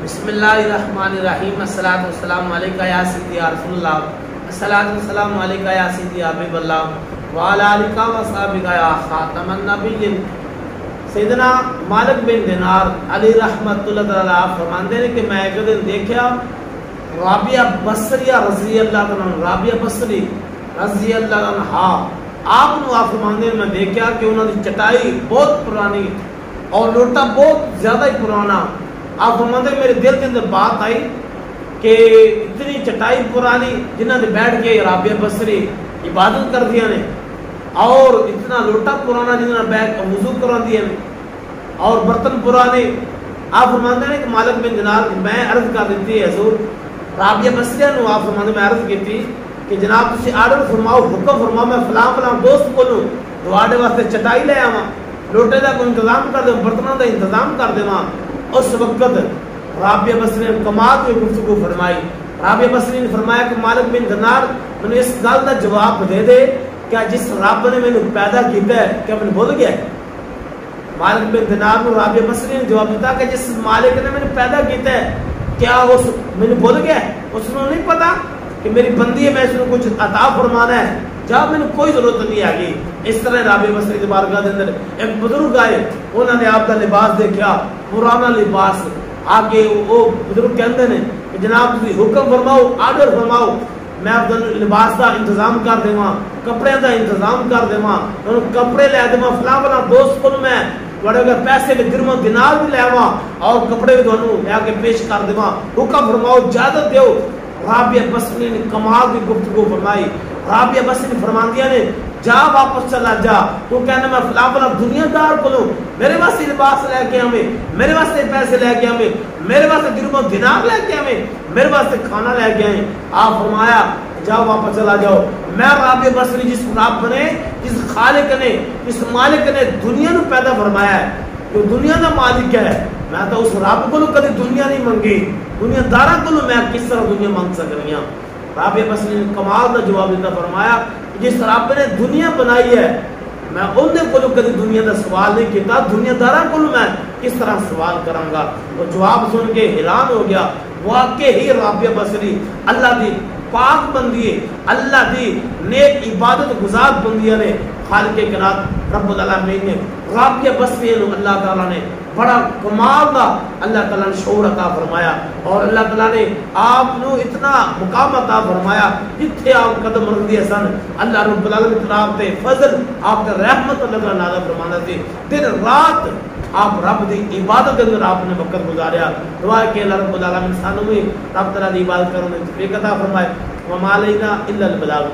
بسم اللہ الرحمن الرحیم الصلاۃ والسلام علیکہ یا سیدی یا رسول اللہ الصلاۃ والسلام علیکہ یا سیدی یا حبیب اللہ وعلی آلہ وصحبہ یا خاتم النبیین۔ سیدنا مالک بن دینار علی رحمت اللہ تعالی فرماندے ہیں کہ میں ایک دن دیکھا رابعہ بصریہ رضی اللہ عنہ، رابعہ بصری رضی اللہ عنہ آپ نو آپ فرماندے میں دیکھا کہ انہوں نے چٹائی بہت پرانی اور لوٹا بہت زیادہ ہی پرانا۔ آپ فرماندے میرے دل کے اندر بات آئی کہ اتنی چٹائی پرانی جنہوں نے بیٹھ کے رابعہ بصری عبادت کر دیا نے، اور اتنا لوٹا پرانا جنہوں نے بیٹھ کے وضو کرا دیا نے، اور برتن پرانے۔ آپ فرماندے ہیں کہ مالک بن دینار میں عرض کر دیتی ہے حضور رابعہ بصریہ نو آپ فرماندے میں عرض کی تھی کہ جناب تسی آرڈر فرماؤ، حکم فرماؤ، میں فلاں فلاں دوست کو لوں تواڈے واسطے چٹائی لے آواں، لوٹے دا کوئی انتظام کر دے، برتنوں دا انتظام کر دیواں۔ اس وقت رابعہ بصری نے کمال کی گفتگو فرمائی۔ رابعہ بصری نے فرمایا کہ مالک بن دینار میں اس گل کا جواب دے دے کیا جس رب نے مینوں پیدا کیتا ہے کیا میں بھول گیا؟ مالک بن دینار کو رابعہ بصری نے جواب دیتا کہ جس مالک نے مینوں پیدا کیتا ہے کیا اس مینوں بھول گیا؟ اس نے نہیں پتا کہ میری بندی ہے، میں اس کو کچھ عطا فرمانا ہے، جب میں نے کوئی ضرورت نہیں آگی۔ اس طرح رابعہ بصری کے بارگاہ کے اندر ایک بزرگ آئے، انہوں نے آپ کا لباس دیکھا، پرانا لباس، آگے وہ بزرگ کہتے ہیں کہ جناب تسی حکم فرماؤ، آرڈر فرماؤ، میں آپ لباس کا انتظام کر دیواں، کپڑے کا انتظام کر دیواں، کپڑے لے دیواں، فلاں فلاں دوست کو میں بڑے اگر پیسے بھی درم و دینار بھی لے آواں اور کپڑے بھی تھانوں لے کے پیش کر دیواں، حکم فرماؤ، اجازت دیو۔ رابعہ بصری نے کمال کی گفتگو فرمائی۔ رابعہ بصری فرماندیاں نے جا واپس چلا جا، تو کہنا میں فلاں فلاں دنیا دار کو لوں، میرے واسطے لباس لے کے آویں، میرے واسطے پیسے لے کے آویں، میرے واسطے درم و دینار لے کے آویں، میرے واسطے کھانا لے کے آئیں۔ آپ فرمایا جاؤ واپس چلا جاؤ، میں رابعہ بصری جس رب نے، جس خالق نے، جس مالک نے دنیا نو پیدا فرمایا ہے، جو دنیا کا مالک ہے، میں تو اس رب کو کدی دنیا نہیں منگی، دنیا دارا کو میں کس طرح دنیا منگ سکنی ہوں؟ رابعہ بصری نے کمال کا جواب دیتا، فرمایا جس رب نے دنیا بنائی ہے میں اندر کو کدی دنیا کا سوال نہیں کیتا، دنیا دارا کو میں کس طرح سوال کراں گا؟ وہ جواب سن کے حیران ہو گیا۔ واقعی ہی رابعہ بصری اللہ دی پاک بندی ہے، اللہ دی نیک عبادت گزار بندیاں نے، خالق کائنات رب العالمین نے رابعہ بصری نے اللہ تعالیٰ نے بڑا کمال کا اللہ تعالیٰ نے شعور عطا فرمایا، اور اللہ تعالیٰ نے آپ نو اتنا مقام عطا فرمایا جتھے آپ قدم رکھ دیے سن، اللہ رب العالمین کی طرف تے فضل آپ کا رحمت اللہ تعالیٰ نازل فرمانا سی، دن رات آپ رب دی عبادت کے اندر آپ نے وقت گزاریا۔ دعا کہ اللہ رب العالمین سانوں بھی رب تعالیٰ دی عبادت کرنے کی توفیق عطا فرمائے۔ وما علینا الا البلاغ۔